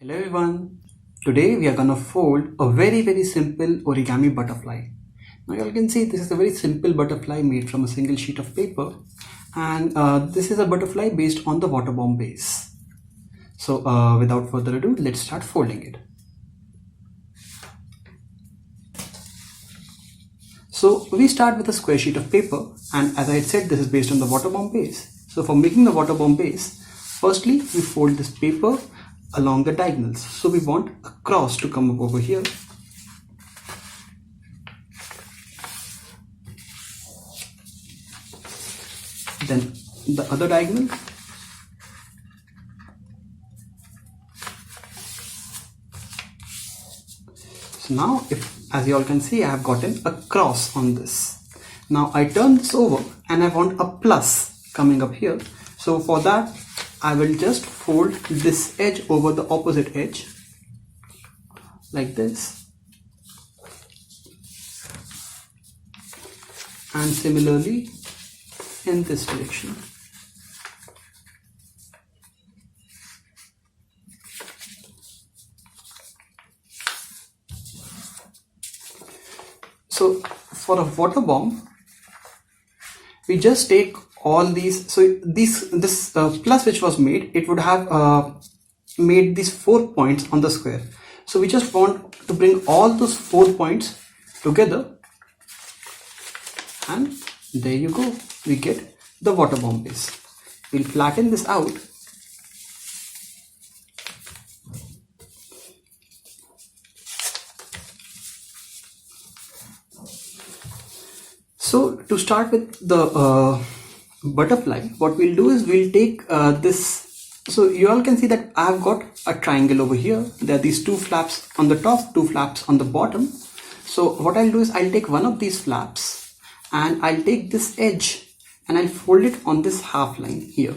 Hello everyone. Today we are gonna fold a very simple origami butterfly. Now you all can see this is a very simple butterfly made from a single sheet of paper, and this is a butterfly based on the waterbomb base. So without further ado, let's start folding it. So we start with a square sheet of paper, and as I had said, this is based on the waterbomb base. So for making the waterbomb base, firstly we fold this paper along the diagonals. So we want a cross to come up over here. Then the other diagonal. So now, as you all can see, I have gotten a cross on this. Now I turn this over and I want a plus coming up here. So for that, I will just fold this edge over the opposite edge like this, and similarly in this direction. So for a water bomb, we just take all these. So this plus which was made, it would have made these 4 points on the square. So we just want to bring all those 4 points together, and there you go, we get the water bomb base. We'll flatten this out. So to start with the butterfly, what we'll do is we'll take this. So you all can see that I've got a triangle over here. There are these 2 flaps on the top, 2 flaps on the bottom. So what I'll do is I'll take one of these flaps and I'll take this edge and I'll fold it on this half line here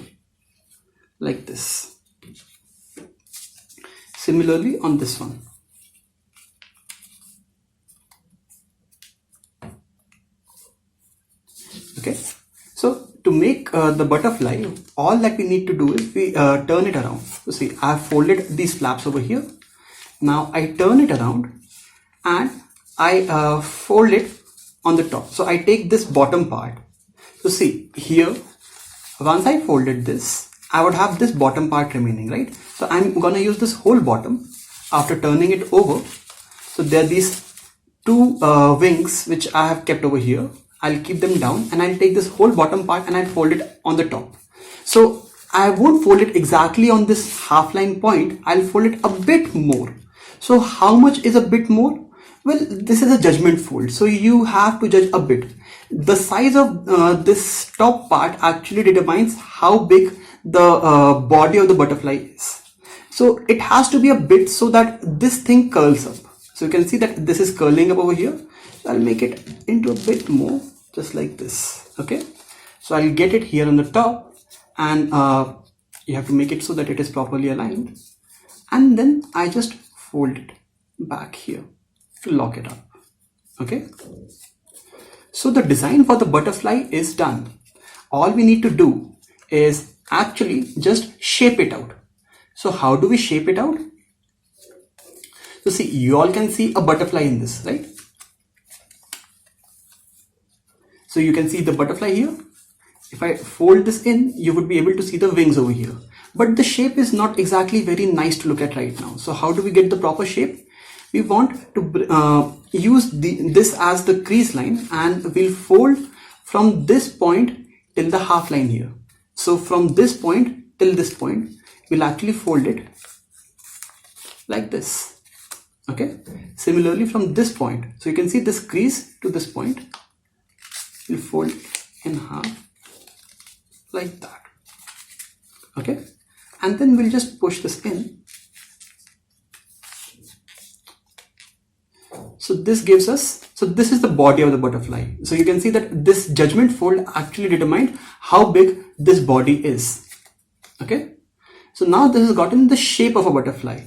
like this. Similarly on this one. Okay, so to make the butterfly, all that we need to do is we turn it around. So see, I have folded these flaps over here. Now I turn it around and I fold it on the top. So I take this bottom part. So see here, once I folded this, I would have this bottom part remaining, right? So I'm gonna use this whole bottom after turning it over. So there are these 2 wings which I have kept over here. I'll keep them down and I'll take this whole bottom part and I'll fold it on the top. So I won't fold it exactly on this half line point. I'll fold it a bit more. So how much is a bit more? Well, this is a judgment fold. So you have to judge a bit. The size of this top part actually determines how big the body of the butterfly is. So it has to be a bit so that this thing curls up. So you can see that this is curling up over here. So I'll make it into a bit more, just like this. Okay, so I'll get it here on the top, and you have to make it so that it is properly aligned, and then I just fold it back here to lock it up. Okay, so the design for the butterfly is done. All we need to do is actually just shape it out. So how do we shape it out? So see, you all can see a butterfly in this, right? So you can see the butterfly here. If I fold this in, you would be able to see the wings over here. But the shape is not exactly very nice to look at right now. So how do we get the proper shape? We want to use this as the crease line, and we'll fold from this point till the half line here. So from this point till this point, we'll actually fold it like this. Okay. Similarly from this point, so you can see this crease to this point, we'll fold in half like that. Okay, and then we'll just push this in. So this gives us, so this is the body of the butterfly. So you can see that this judgment fold actually determined how big this body is. Okay, so now this has gotten the shape of a butterfly,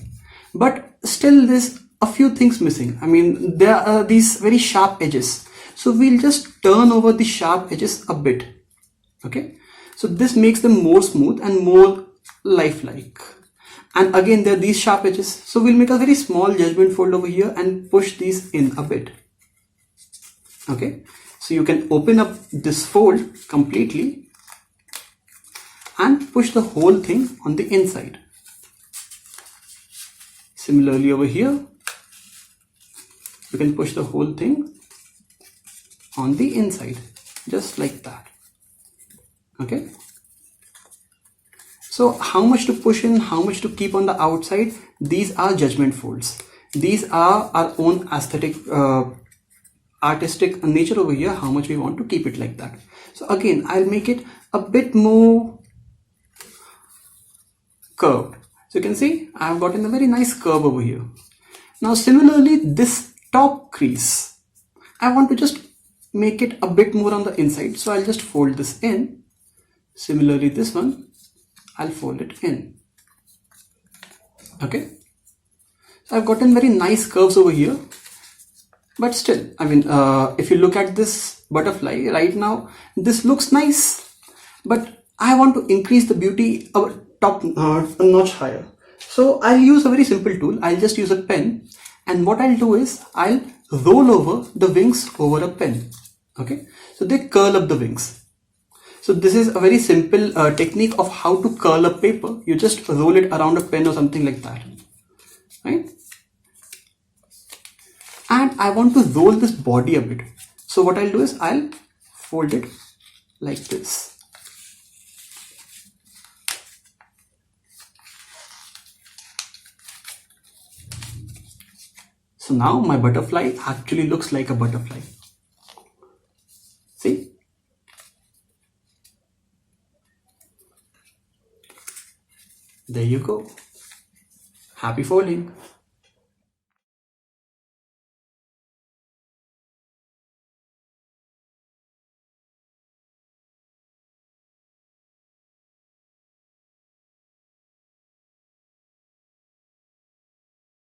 but still there's a few things missing. I mean, there are these very sharp edges. So we'll just turn over the sharp edges a bit. Okay, so this makes them more smooth and more lifelike. And again, there are these sharp edges. So we'll make a very small judgment fold over here and push these in a bit. Okay, so you can open up this fold completely and push the whole thing on the inside. Similarly over here, you can push the whole thing on the inside, just like that. Okay, so how much to push in, how much to keep on the outside, these are judgment folds. These are our own aesthetic artistic nature over here, how much we want to keep it like that. So again, I'll make it a bit more curved. So you can see I've gotten a very nice curve over here. Now similarly, this top crease, I want to just make it a bit more on the inside, so I'll just fold this in. Similarly, this one, I'll fold it in. Okay, so I've gotten very nice curves over here. But still, I mean, if you look at this butterfly right now, this looks nice, but I want to increase the beauty a top a notch higher. So I'll use a very simple tool. I'll just use a pen, and what I'll do is I'll roll over the wings over a pen. Okay, so they curl up the wings. So this is a very simple technique of how to curl up paper. You just roll it around a pen or something like that, right? And I want to roll this body a bit. So what I'll do is I'll fold it like this. So now my butterfly actually looks like a butterfly. See? There you go. Happy folding.